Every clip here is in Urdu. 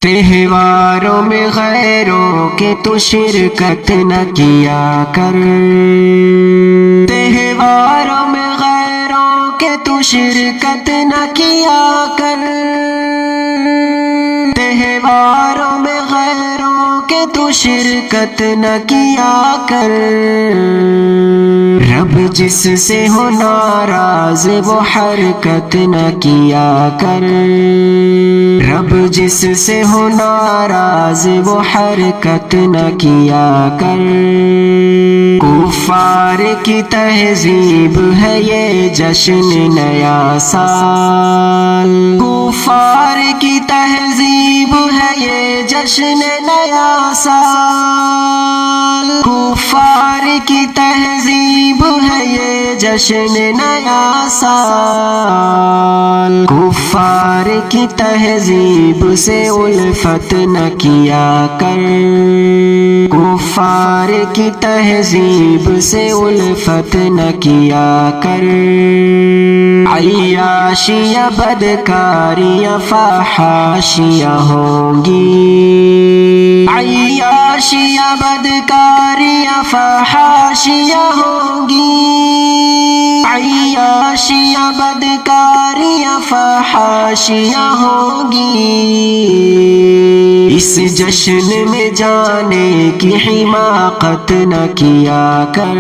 تہواروں میں غیروں کے تو شرکت نہ کیا کر، تہواروں میں غیروں کے تو شرکت نہ کیا کر، تہواروں میں غیروں کے تو شرکت نہ کیا کر۔ رب جس سے ہو ناراض وہ حرکت نہ کیا کر، رب جس سے ہو ناراض وہ حرکت نہ کیا کر۔ کفار کی تہذیب ہے یہ جشن نیا سال، کفار کی تہذیب ہے یہ جشن نیا سال، کفار کی تہذیب ہے یہ جشن نیا سال۔ کفار کی تہذیب سے الفت نہ کیا کر، کفار کی تہذیب سے الفت نہ کیا کر۔ عیاشیاں بدکاریاں فحاشیاں ہوں گی، عیاشیاں بدکاریاں فحاشیاں ہوں گی، عیاشیاں بدکاریاں فحاشیاں ہوں گی۔ اس جشن میں جانے کی حماقت نہ کیا کر،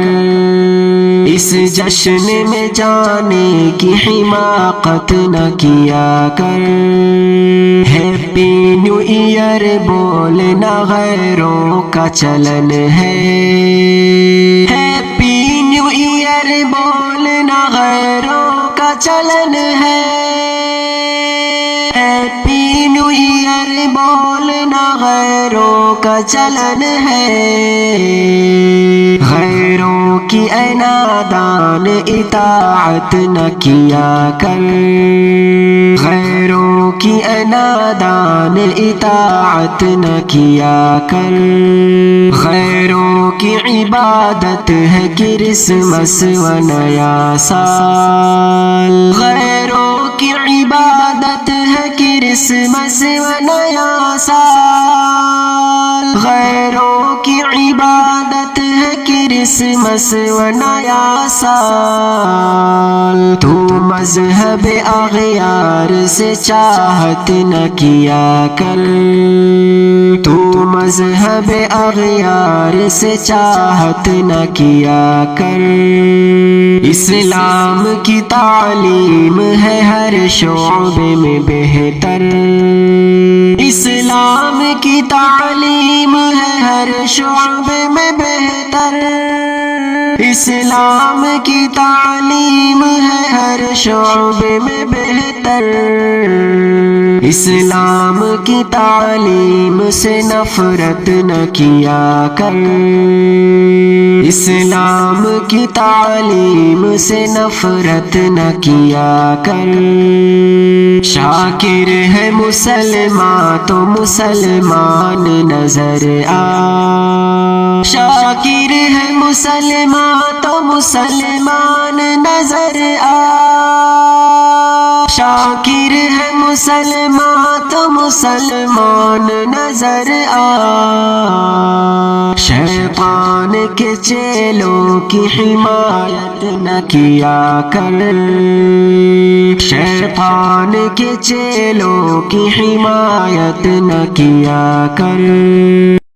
اس جشن میں جانے کی حماقت نہ کیا کر۔ ہیپی نیو ایئر بولنا غیروں کا چلن ہے، ہیپی نیو ایئر بولنا غیروں کا چلن ہے، ہیپی نیو ایئر بولنا غیروں کا چلن ہے۔ غیروں کی اے نادان اطاعت نہ کیا کر، غیروں کی اے نادان اطاعت نہ کیا کر۔ غیروں کی عبادت ہے کرسمس و نیا سال، غیروں کی عبادت ہے کرسمس و نیا سال، غیروں کی عبادت ہے کرسمس و نیا سال۔ تو مذہب اغیار سے چاہت نہ کیا کر، تو مذہب اغیار سے چاہت نہ کیا کر۔ اسلام کی تعلیم ہے ہر شعبے میں بہتر، اسلام کی تعلیم ہے ہر شعبے میں بہتر، اسلام کی تعلیم ہے ہر شعبے میں بہتر۔ اسلام کی تعلیم سے نفرت نہ کیا کر، اسلام کی تعلیم سے نفرت نہ کیا کر۔ شاکر ہے مسلمان تو مسلمان نظر آ، شاکر ہے مسلمان تو مسلمان نظر آ، شاکر ہے مسلمان تو مسلمان نظر آ۔ شیطان کے چیلوں کی حمایت نہ کیا کر، شیطان کے چیلوں کی حمایت نہ کیا کر۔